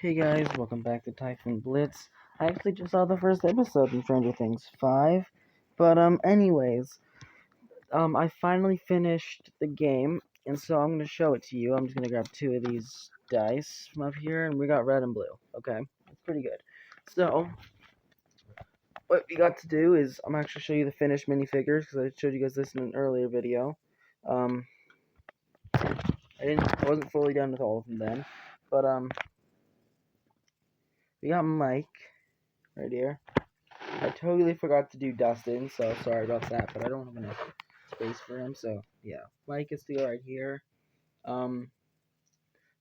Hey guys, welcome back to Typhoon Blitz. I actually just saw the first episode in Stranger Things 5, but I finally finished the game, and so I'm gonna show it to you. I'm just gonna grab two of these dice from up here, and we got red and blue. Okay, it's pretty good. So what we got to do is I'm actually show you the finished minifigures because I showed you guys this in an earlier video. I wasn't fully done with all of them then, but we got Mike right here. I totally forgot to do Dustin, so sorry about that, but I don't have enough space for him, so yeah. Mike is still right here. I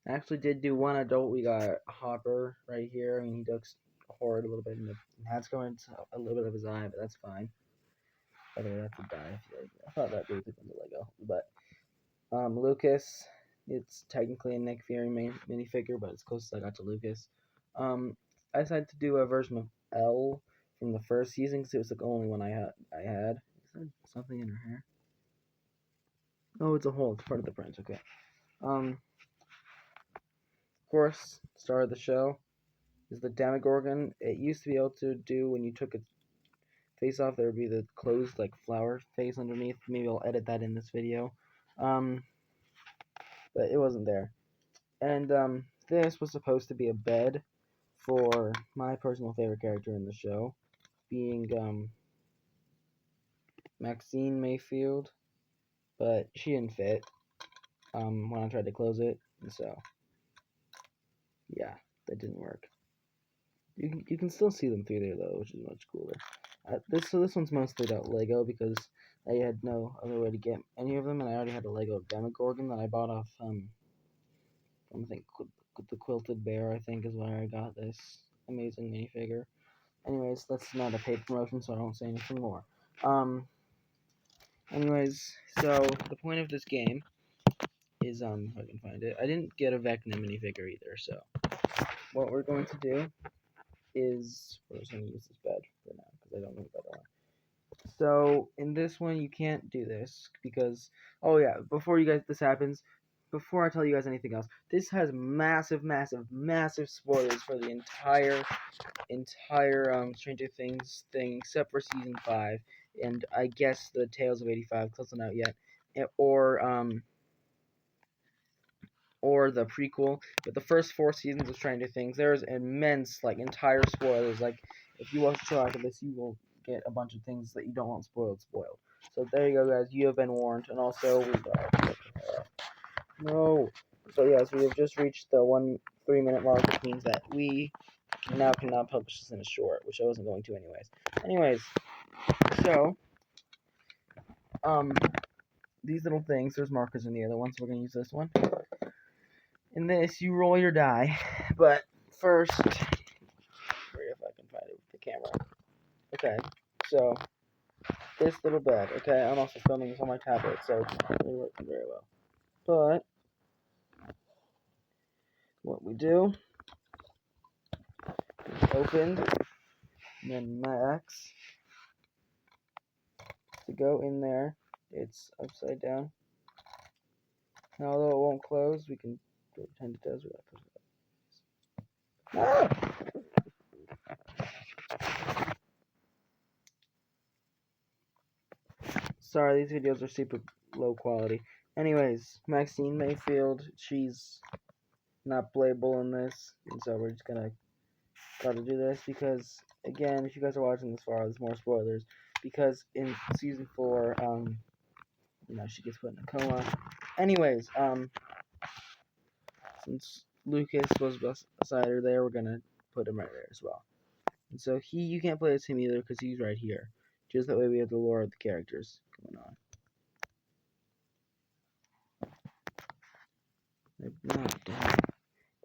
actually did do one adult. We got Hopper right here. I mean, he looks horrid a little bit, and the hat's going to a little bit of his eye, but that's fine. By the way, that's a die. I thought that really was a Lego, but Lucas, it's technically a Nick Fury minifigure, but it's closest I got to Lucas. I decided to do a version of Elle from the first season because it was the only one I had. Is there something in her hair? Oh, it's a hole. It's part of the print. Okay. Of course, star of the show is the Demogorgon. It used to be able to do when you took its face off, there would be the closed like flower face underneath. Maybe I'll edit that in this video. But it wasn't there. And this was supposed to be a bed for my personal favorite character in the show, being Maxine Mayfield, but she didn't fit when I tried to close it, and so yeah, that didn't work. You can still see them through there though, which is much cooler. This one's mostly about Lego because I had no other way to get any of them, and I already had a Lego Demogorgon that I bought off I think the Quilted Bear, I think, is where I got this amazing minifigure. Anyways, that's not a paid promotion, so I won't say anything more. Anyways, so the point of this game is, if I can find it, I didn't get a Vecna minifigure either, so what we're going to do is, we're just going to use this bed for now, because I don't know the better one. So, in this one, you can't do this, because, oh yeah, before this happens, before I tell you guys anything else, this has massive spoilers for the entire Stranger Things thing, except for season 5, and I guess the Tales of 85, close not out yet, or the prequel. But the first 4 seasons of Stranger Things, there's immense, like, entire spoilers. Like, if you watch the show after this, you will get a bunch of things that you don't want spoiled. So there you go, guys. You have been warned. And also, no. So yes, we have just reached the 3-minute mark, which means that we now cannot publish this in a short, which I wasn't going to anyways. So these little things, there's markers in the other one, so we're gonna use this one. In this, you roll your die, but first, if I can find it with the camera. Okay, so this little bed. Okay, I'm also filming this on my tablet, so it's not really working very well. But what we do is open, and then max to go in there. It's upside down. Now, although it won't close, we can pretend it does. We gotta push it up. Sorry, these videos are super low quality. Anyways, Maxine Mayfield, she's not playable in this, and so we're just gonna gotta do this because, again, if you guys are watching this far, there's more spoilers. Because in season 4, she gets put in a coma. Anyways, since Lucas was beside her there, we're gonna put him right there as well. And so you can't play as him either because he's right here. Just that way we have the lore of the characters going on.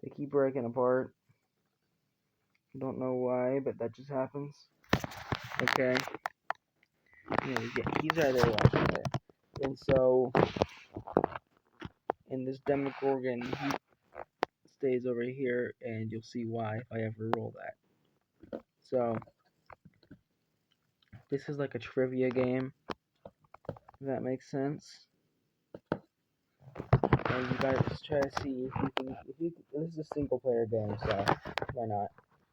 They keep breaking apart. I don't know why, but that just happens. Okay. Yeah, he's right there watching there. And so, in this Demogorgon, he stays over here, and you'll see why if I ever roll that. So, this is like a trivia game, if that makes sense. and you guys just try to see if you can. This is a single player game, so why not?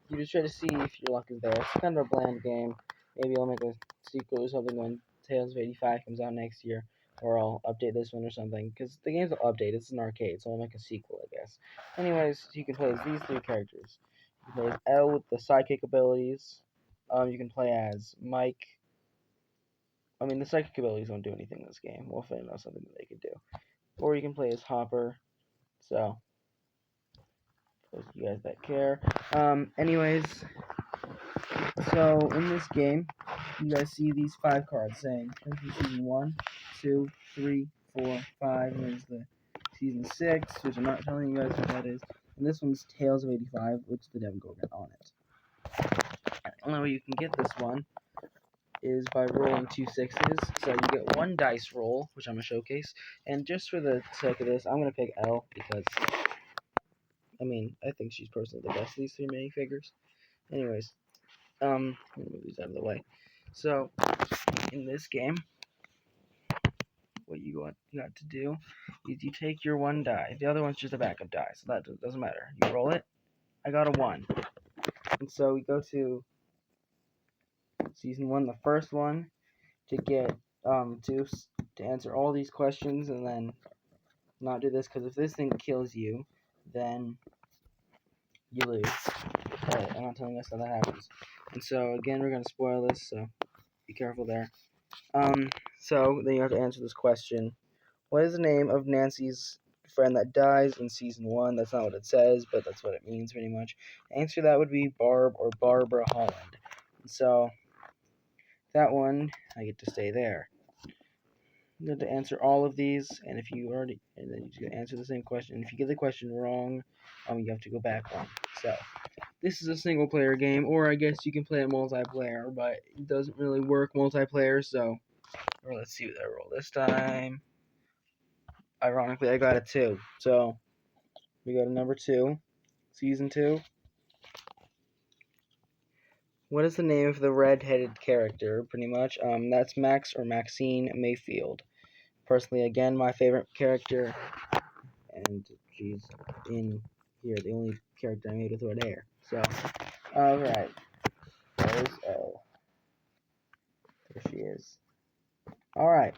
You just try to see if your luck is there. It's kind of a bland game. Maybe I'll make a sequel or something when Tales of 85 comes out next year, or I'll update this one or something. Because the game's will update. It's an arcade, so I'll make a sequel, I guess. Anyways, you can play as these three characters. You can play as L with the psychic abilities. You can play as Mike. I mean, the psychic abilities won't do anything in this game. We'll find out something that they can do. Or you can play as Hopper. So, those of you guys that care. Anyways, so in this game, you guys see these 5 cards saying season 1, 2, 3, 4, 5. And there's the season 6, which I'm not telling you guys what that is. And this one's Tales of 85, which the Devil Gorgon on it. And the only way you can get this one is by rolling 2 sixes. So you get 1 dice roll, which I'm going to showcase. And just for the sake of this, I'm going to pick Elle because, I mean, I think she's personally the best of these 3 minifigures. Anyways, let me move these out of the way. So, in this game, what you got to do is you take your 1 die. The other one's just a backup die, so that doesn't matter. You roll it. I got a 1. And so we go to season 1, the first one, to get to answer all these questions, and then not do this, because if this thing kills you, then you lose. But I'm not telling us how that happens. And so again, we're gonna spoil this, so be careful there. So then you have to answer this question: what is the name of Nancy's friend that dies in season 1? That's not what it says, but that's what it means pretty much. The answer to that would be Barb or Barbara Holland. And so that one, I get to stay there. You have to answer all of these, and if you already, and then you answer the same question. And if you get the question wrong, you have to go back one. So this is a single player game, or I guess you can play it multiplayer, but it doesn't really work multiplayer. So, or let's see what I roll this time. Ironically, I got a 2. So we got a number 2, season 2. What is the name of the red-headed character? Pretty much, that's Max or Maxine Mayfield. Personally, again, my favorite character, and she's in here, the only character I made with red hair. So, alright. There's Elle. There she is. Alright.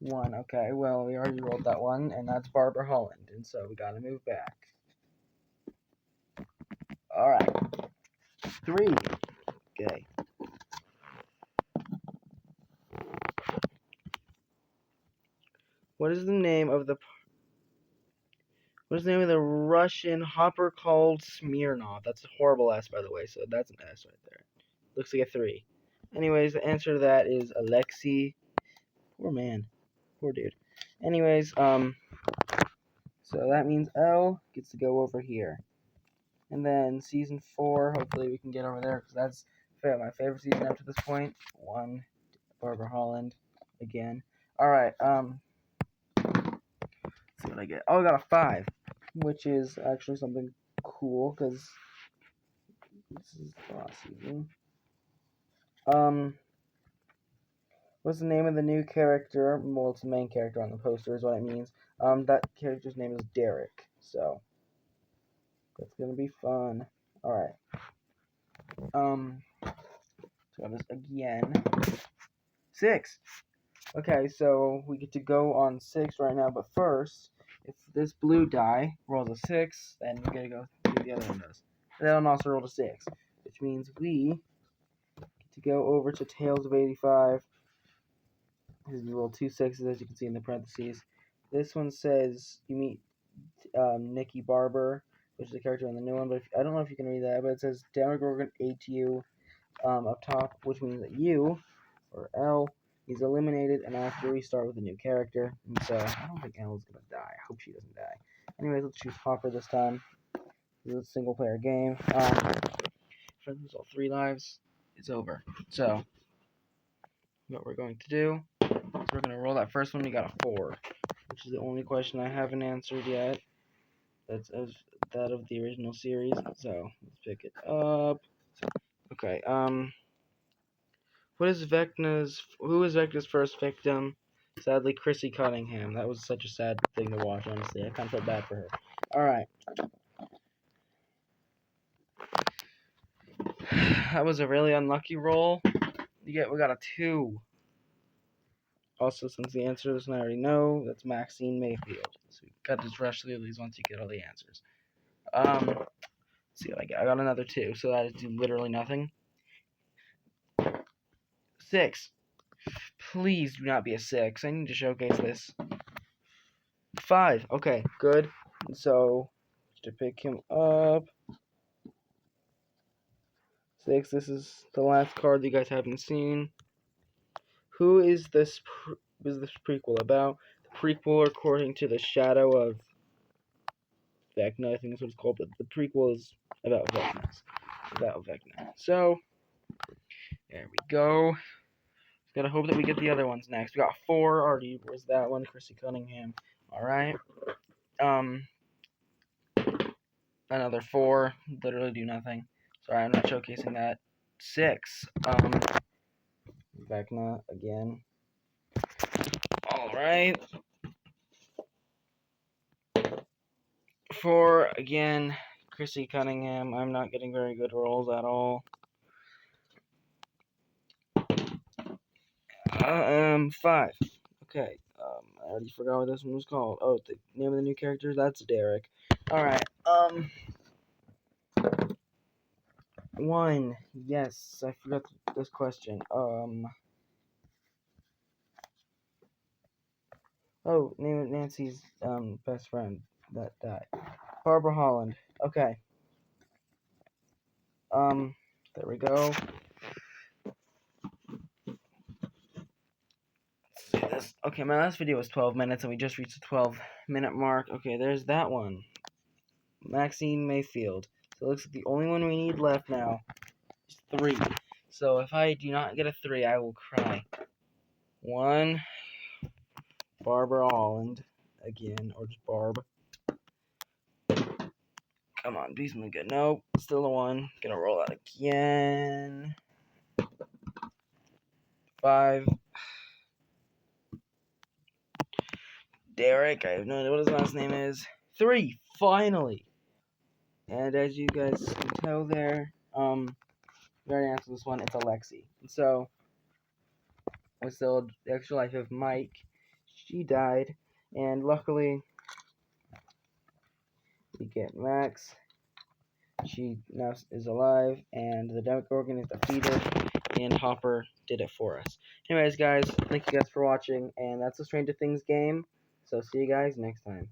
1, okay, well, we already rolled that one, and that's Barbara Holland, and so we gotta move back. Alright. 3. Okay. What is the name of the Russian hopper called Smirnov? That's a horrible S, by the way, so that's an S right there. Looks like a 3. Anyways, the answer to that is Alexei. Poor man. Poor dude. Anyways, so that means Elle gets to go over here. And then season 4, hopefully we can get over there, because that's my favorite season up to this point. 1, Barbara Holland, again. Alright, let's see what I get. Oh, I got a 5, which is actually something cool, because this is the last season. What's the name of the new character? Well, it's the main character on the poster is what it means. That character's name is Derek, so that's gonna be fun. Alright. So this again. 6! Okay, so we get to go on 6 right now, but first, if this blue die rolls a 6, then we gotta go do the other one does. And that one also rolled a 6, which means we get to go over to Tales of 85. You roll 2 6s, as you can see in the parentheses. This one says you meet Nikki Barber, which is the character in the new one, but I don't know if you can read that, but it says Demogorgon ate you up top, which means that you, or Elle, is eliminated, and I have to restart with a new character. And so I don't think Elle is gonna die. I hope she doesn't die. Anyways, let's choose Hopper this time. This is a single player game. If I lose all 3 lives, it's over. So what we're going to do is we're going to roll that first one. We got a 4, which is the only question I haven't answered yet. That's that of the original series. So let's pick it up. Okay. Who is Vecna's first victim Sadly, Chrissy Cunningham. That was such a sad thing to watch, honestly. I kind of felt bad for her. Alright. That was a really unlucky roll. We got a 2. Also, since the answer to this one I already know, that's Maxine Mayfield. So we got to just rush through these once you get all the answers. Let's see what I got. I got another 2, so that is literally nothing. 6. Please do not be a 6. I need to showcase this. 5. Okay, good. So, to pick him up. 6. This is the last card that you guys haven't seen. Who is this prequel about? The prequel, according to the Shadow of Vecna, I think that's what it's called, but the prequel is about Vecna. So, there we go. Gotta hope that we get the other ones next. We got 4 already. Where's that one? Chrissy Cunningham. Alright. Another 4. Literally do nothing. Sorry, I'm not showcasing that. 6. Vecna again. Alright. 4 again. Chrissy Cunningham. I'm not getting very good rolls at all. 5. Okay. I already forgot what this one was called. Oh, the name of the new character? That's Derek. Alright. 1. Yes, I forgot this question. Oh, name it Nancy's best friend that died. Barbara Holland. Okay. There we go. Let's see this. Okay, my last video was 12 minutes and we just reached the 12-minute mark. Okay, there's that one. Maxine Mayfield. So it looks like the only one we need left now is 3. So if I do not get a 3, I will cry. 1. Barbara Holland. Again, or just Barb. Come on, be something good. Nope, still a 1. Gonna roll out again. 5. Derek, I have no idea what his last name is. 3, finally. And as you guys can tell there, we already answered this one. It's Alexi. And so, with the extra life of Mike, she died, and luckily, we get Max. She now is alive, and the Demogorgon is defeated, and Hopper did it for us. Anyways, guys, thank you guys for watching, and that's the Stranger Things game. So see you guys next time.